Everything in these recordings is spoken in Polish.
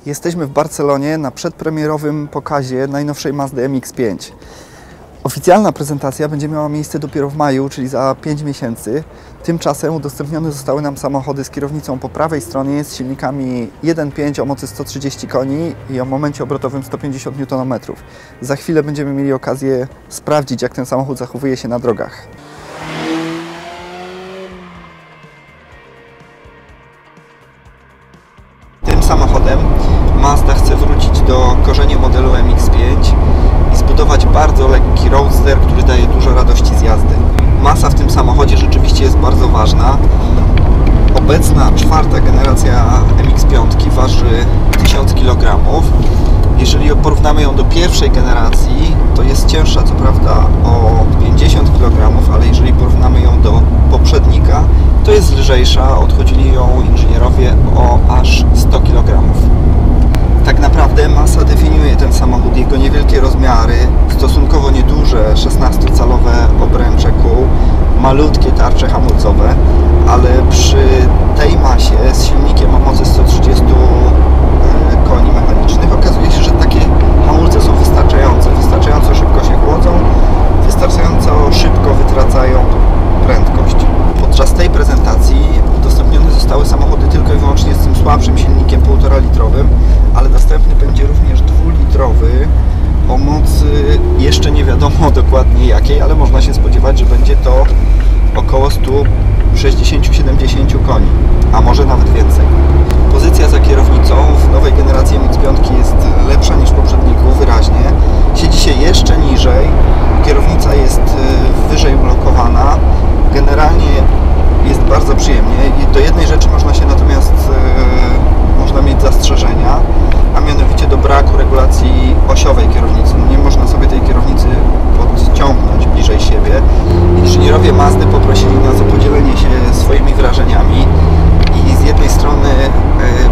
Jesteśmy w Barcelonie na przedpremierowym pokazie najnowszej Mazdy MX-5. Oficjalna prezentacja będzie miała miejsce dopiero w maju, czyli za 5 miesięcy. Tymczasem udostępnione zostały nam samochody z kierownicą po prawej stronie z silnikami 1.5 o mocy 130 koni i o momencie obrotowym 150 Nm. Za chwilę będziemy mieli okazję sprawdzić, jak ten samochód zachowuje się na drogach. Tym samochodem Mazda chce wrócić do korzeni modelu MX-5 i zbudować bardzo lekki roadster, który daje dużo radości z jazdy. Masa w tym samochodzie rzeczywiście jest bardzo ważna. Obecna czwarta generacja MX-5 waży 1000 kg. Jeżeli porównamy ją do pierwszej generacji, to jest cięższa co prawda o 50 kg, ale jeżeli porównamy ją do poprzednika, to jest lżejsza. Odchodzili ją inżynierowie o aż 100 kg. Tak naprawdę masa definiuje ten samochód, jego niewielkie rozmiary, stosunkowo nieduże 16-calowe obręcze kół, malutkie tarcze hamulcowe, ale przy tej masie z silnikiem o mocy 130 koni mechanicznych okazuje się, że takie hamulce są wystarczająco szybko się chłodzą, wystarczająco szybko wytracają prędkość. Podczas tej prezentacji udostępnione zostały samochody tylko i wyłącznie z tym słabszym silnikiem 1,5-litrowym, ale dostępny będzie również 2-litrowy o mocy jeszcze nie dokładnie jakiej, ale można się spodziewać, że będzie to około 160-70 koni, a może nawet więcej. Pozycja za kierownicą w nowej generacji MX-5 jest lepsza niż w poprzedniku, wyraźnie. Siedzi się jeszcze niżej, kierownica jest wyżej blokowana. Generalnie jest bardzo przyjemnie i do jednej rzeczy można się natomiast mieć zastrzeżenia, a mianowicie do braku regulacji osiowej kierownicy. Nie można sobie tej kierownicy podciągnąć bliżej siebie. Inżynierowie Mazdy poprosili nas o podzielenie się swoimi wrażeniami i z jednej strony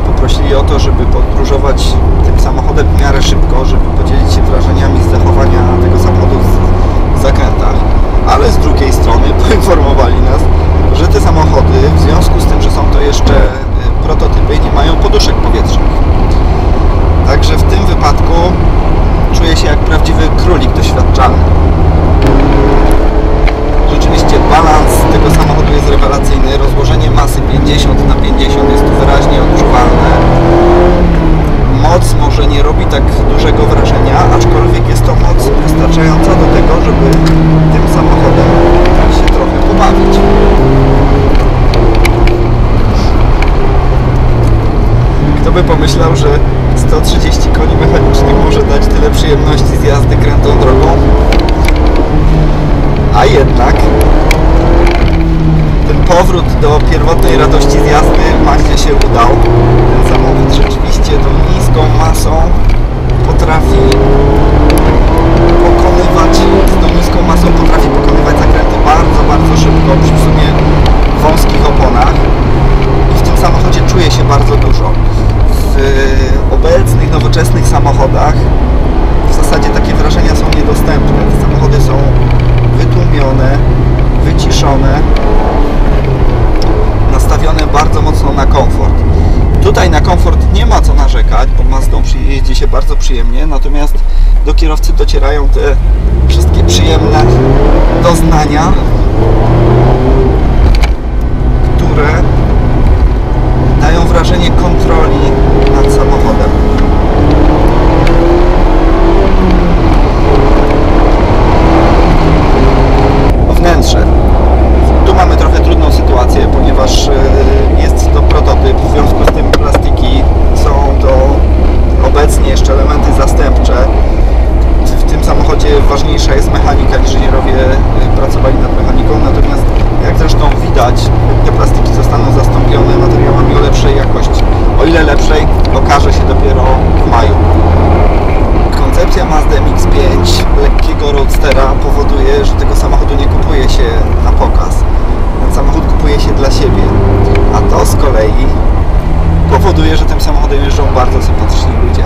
poprosili o to, żeby podróżować tym samochodem w miarę szybko, żeby podzielić się wrażeniami z zachowania tego samochodu w zakrętach, ale z drugiej strony poinformowali nas, że te samochody, w związku z tym, że są to jeszcze prototypy, nie mają poduszek powietrznych. Także w tym wypadku czuję się jak prawdziwy królik doświadczalny. Rzeczywiście balans tego samochodu jest rewelacyjny. Rozłożenie masy 50/50 jest tu wyraźnie odczuwalne. Moc może nie robi tak dużego wrażenia, aczkolwiek jest to moc wystarczająca do tego, żeby tym samochodem się trochę pobawić. Kto by pomyślał, że 130 koni mechanicznych może dać tyle przyjemności z jazdy krętą drogą? A jednak ten powrót do pierwotnej radości z jazdy Mazdzie się udał. Ten samochód rzeczywiście tą niską masą potrafi pokonywać zakręty bardzo szybko przy w sumie wąskich oponach i w tym samochodzie czuje się bardzo dużo. W obecnych, nowoczesnych samochodach w zasadzie takie wrażenia są niedostępne. Te samochody są wytłumione, wyciszone, nastawione bardzo mocno na komfort. Tutaj na komfort nie ma co narzekać, bo Mazdą jeździ się bardzo przyjemnie, natomiast do kierowcy docierają te wszystkie przyjemne doznania, które dają wrażenie kontroli nad samochodem. Wnętrze. Tu mamy trochę trudną sytuację, ponieważ jest to prototyp, w związku z tym plastiki są to obecnie jeszcze elementy zastępcze. W tym samochodzie ważniejsza jest mechanika, inżynierowie pracowali nad mechaniką, natomiast jak zresztą widać, te plastiki zostaną zastąpione materiałami o lepszej jakości. O ile lepszej, okaże się dopiero w maju. Koncepcja Mazda MX-5 lekkiego roadstera powoduje, że tego samochodu nie kupuje się na pokaz. Ten samochód kupuje się dla siebie, a to z kolei powoduje, że tym samochodem jeżdżą bardzo sympatyczni ludzie.